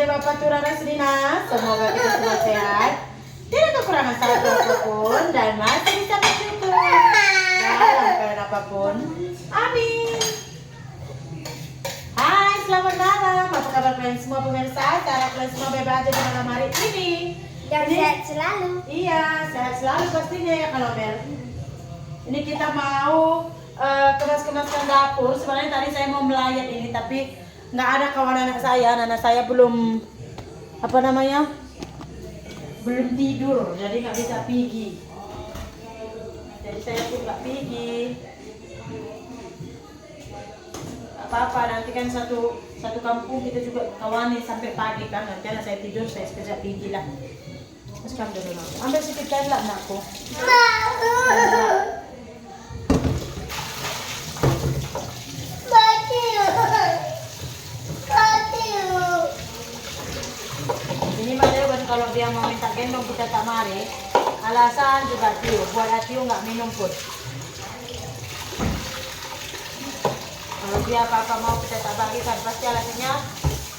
Ade Bapak Turara Srina, semoga kita semua sehat, tidak kekurangan satu apapun, dan masih bisa bersyukur dalam keadaan apapun. Amin. Hai, selamat malam. Apa kabar kalian semua pemirsa? Cara kalian semua bebas aja di malam hari ini. Dan sehat selalu. Iya, sehat selalu pastinya ya kalau Mel. Ini kita mau kemas-kemaskan dapur. Sebenarnya tadi saya mau melayat ini, tapi nggak ada kawan anak saya belum belum tidur, jadi nggak bisa pergi. Jadi saya pun nggak pergi. Apa-apa, nanti kan satu kampung kita juga kawani sampai pagi kan. Nanti anak saya tidur, saya sekejap pergi lah. Terus kamu dulu nak. Ambil sedikit kain lah anakku. Ini Mbak kalau dia mau minta gendong kita tak mari. Alasan juga Tio, buat Tio nggak minum pun. Kalau dia apa-apa mau kita tak bagikan, pasti alasannya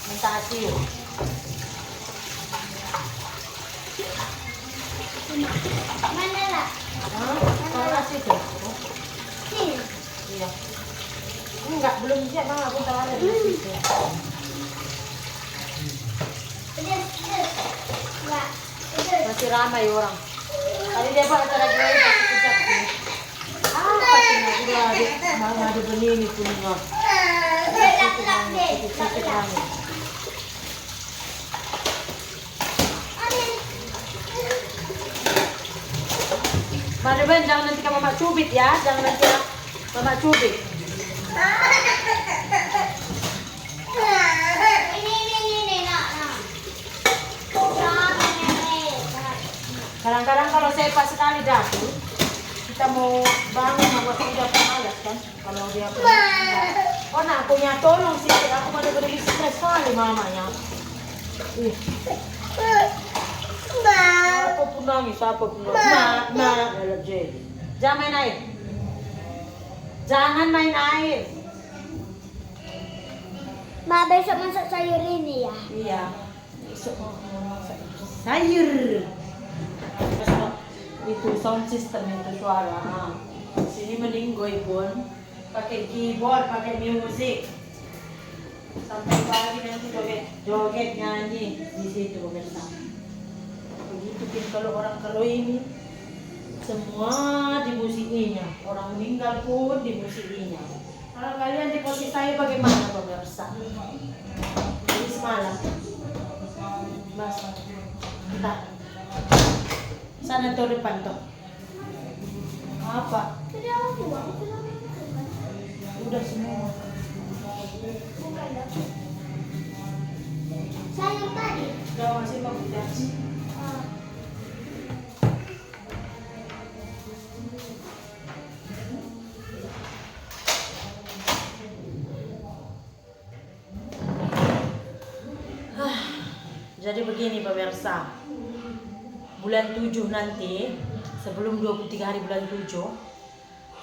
minta Tio. Mana lah? Kalau kasih tuh. Sini. Iya. Enggak, belum siap bang, aku tahu ada di situ. Pedas. Enggak. Pedas. Masih ramai orang. Tadi dia buat acara gue kasih kejap nih. Pastinya udah ada begini punya. Sakit ramai. Mana Ben, jangan nanti kamu Mama cubit ya, jangan nanti Mama cubit. Ini nak. Kadang-kadang kalau saya pas sekali dapur, kita mau bangun membuat kerja malas kan, kalau dia punya. Oh nak punya tolong sih, aku mana beri stres sekali mamanya. Apa pun nangis, Jangan main air. Jangan main air. Ma, besok masak sayur ini ya? Iya. Besok mau masak sayur. Itu sound system itu suara. Sini meninggoy pun pakai keyboard, pakai musik. Sampai pagi nanti joget nyanyi di situ pemirsa. Begitu kan kalau ini semua dimusikinya, orang meninggal pun dimusikinya. Kalau kalian di posisi saya bagaimana pemirsa? Jadi semalam, mas, entah, sana tuh depan tuh. Apa? Udah semua. Sayur tadi. Gak masih mau kita. Jadi begini pemirsa, bulan 7 nanti, sebelum 23 hari bulan 7,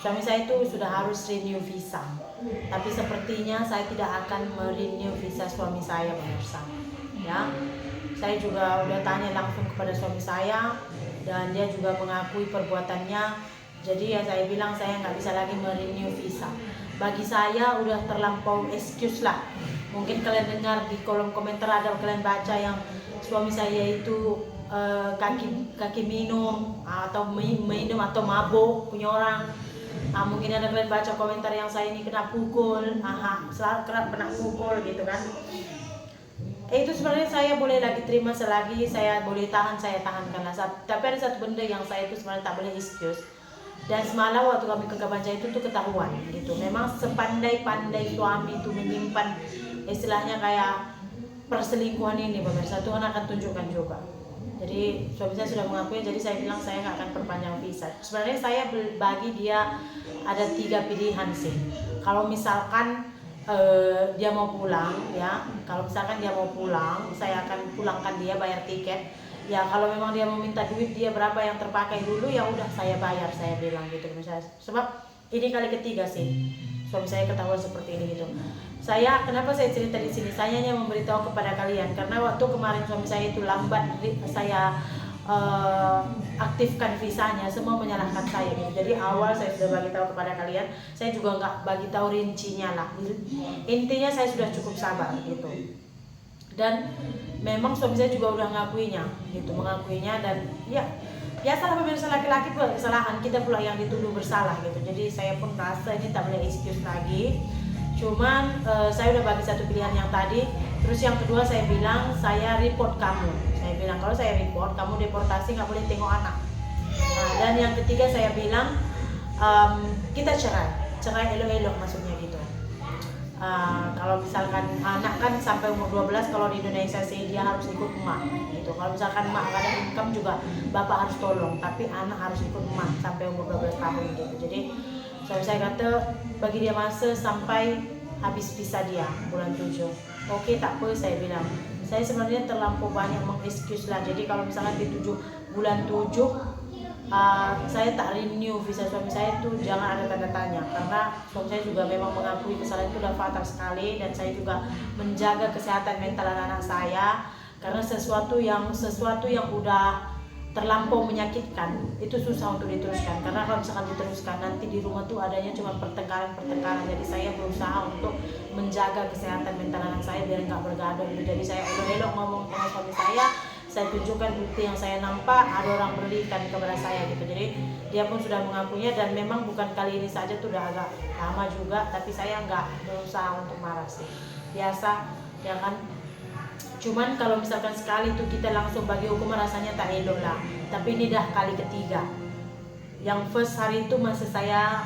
suami saya itu sudah harus renew visa. Tapi sepertinya saya tidak akan merenew visa suami saya pemirsa. Ya, saya juga udah tanya langsung kepada suami saya dan dia juga mengakui perbuatannya. Jadi ya saya bilang saya nggak bisa lagi merenew visa. Bagi saya udah terlampau excuse lah. Mungkin kalian dengar di kolom komentar ada kalian baca yang suami saya itu kaki minum atau minum atau mabuk punya orang. Mungkin ada kalian baca komentar yang saya ini kena pukul, selalu kena pukul gitu kan. Itu sebenarnya saya boleh lagi terima selagi saya boleh tahan, saya tahankanlah. Tapi ada satu benda yang saya itu sebenarnya tak boleh excuse. Dan semalam waktu kami ke Kabanca itu tuh ketahuan gitu. Memang sepandai-pandai suami itu menyimpan istilahnya kayak perselingkuhan ini pemirsa, Tuhan akan tunjukkan juga. Jadi suami saya sudah mengakui, jadi saya bilang saya nggak akan perpanjang visa. Sebenarnya saya bagi dia ada 3 pilihan sih. Kalau misalkan dia mau pulang ya, kalau misalkan dia mau pulang, saya akan pulangkan dia, bayar tiket. Ya kalau memang dia mau minta duit dia berapa yang terpakai dulu, ya udah saya bayar, saya bilang gitu misalnya. Sebab ini kali ketiga sih suami saya ketahuan seperti ini gitu. Kenapa saya cerita di sini? Saya hanya memberitahu kepada kalian karena waktu kemarin suami saya itu lambat, saya aktifkan visanya, semua menyalahkan saya gitu. Jadi awal saya sudah bagi tahu kepada kalian, saya juga nggak bagi tahu rincinya lah. Intinya saya sudah cukup sabar gitu. Dan memang suami saya juga udah mengakuinya dan ya biasalah pemirsa, laki-laki buat kesalahan, kita pula yang dituduh bersalah gitu. Jadi saya pun rasa ini tak boleh excuse lagi. Cuman saya udah bagi satu pilihan yang tadi. Terus yang kedua saya bilang, saya report kamu. Saya bilang kalau saya report, kamu deportasi, nggak boleh tengok anak. Nah, dan yang ketiga saya bilang kita cerai elok-elok maksudnya gitu. Kalau misalkan anak kan sampai umur 12, kalau di Indonesia sih dia harus ikut emak gitu. Kalau misalkan emak nggak ada income juga bapak harus tolong, tapi anak harus ikut emak sampai umur 12 tahun gitu. Jadi suami saya kata bagi dia masa sampai habis visa dia bulan 7. Oke, tak apa, saya bilang. Saya sebenarnya terlampau banyak mengexcuse lah. Jadi kalau misalkan di bulan 7 saya tak renew visa suami saya itu, jangan ada tanda tanya, karena suami saya juga memang mengakui kesalahan itu udah fatal sekali, dan saya juga menjaga kesehatan mental anak-anak saya, karena sesuatu yang udah terlampau menyakitkan itu susah untuk diteruskan, karena kalau misalkan diteruskan nanti di rumah tuh adanya cuma pertengkaran. Jadi saya berusaha untuk menjaga kesehatan mental anak saya biar nggak bergaduh gitu. Jadi saya elok-elok ngomong sama suami saya tunjukkan bukti yang saya nampak ada orang berikan kepada saya gitu. Jadi dia pun sudah mengakuinya, dan memang bukan kali ini saja, tuh udah agak lama juga, tapi saya nggak berusaha untuk marah sih, biasa ya kan. Cuman kalau misalkan sekali tuh kita langsung bagi hukuman, rasanya tak elok lah. Tapi ini dah kali ketiga. Yang first hari itu masih saya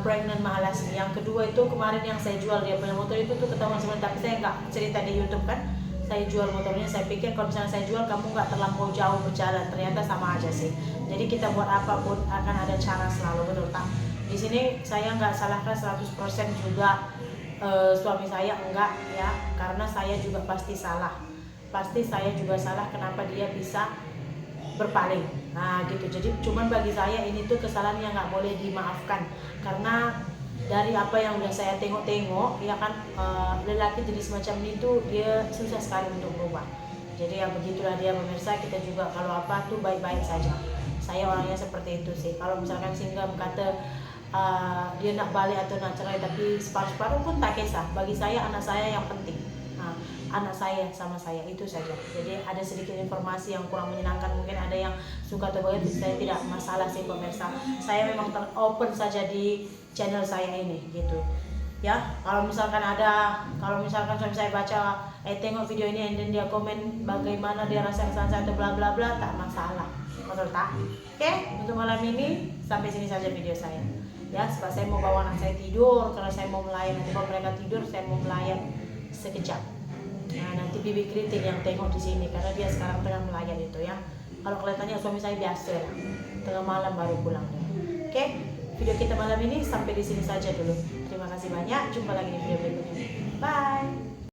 pregnant Mahalasmi. Yang kedua itu kemarin yang saya jual dia punya motor itu tuh ketahuan sebenarnya, tapi saya nggak cerita di YouTube kan. Saya jual motornya, saya pikir kalau misalnya saya jual kamu nggak terlampau jauh berjalan, ternyata sama aja sih. Jadi kita buat apapun akan ada cara selalu, betul tak? Di sini saya nggak salahkan 100% juga suami saya, enggak ya, karena saya juga pasti saya juga salah kenapa dia bisa berpaling, nah gitu. Jadi cuman bagi saya ini tuh kesalahan yang nggak boleh dimaafkan, karena dari apa yang udah saya tengok ya kan, lelaki jadi semacam itu dia susah sekali untuk berubah. Jadi ya begitulah dia pemirsa, kita juga kalau apa tuh baik-baik saja. Saya orangnya seperti itu sih. Kalau misalkan singgah kata dia nak balik atau nak cerai tapi separuh-separuh pun tak kisah. Bagi saya anak saya yang penting. Anak saya sama saya itu saja. Jadi ada sedikit informasi yang kurang menyenangkan, mungkin ada yang suka atau begitu, saya tidak masalah sih pemirsa. Saya memang open saja di channel saya ini gitu. Ya, kalau misalkan suami saya baca tengok video ini dan dia komen bagaimana dia rasa kesalahan saya atau bla bla bla, tak masalah. Betul tak? Oke, untuk malam ini sampai sini saja video saya. Ya, sebab saya mau bawa anak saya tidur, karena saya mau melayan. Nanti kalau mereka tidur, saya mau melayan sekejap. Nah, nanti bibi kritik yang tengok di sini, karena dia sekarang tengah melayan itu ya. Kalau kelihatannya suami saya biasa lah, tengah malam baru pulang. Oke, video kita malam ini sampai di sini saja dulu. Terima kasih banyak, jumpa lagi di video berikutnya. Bye.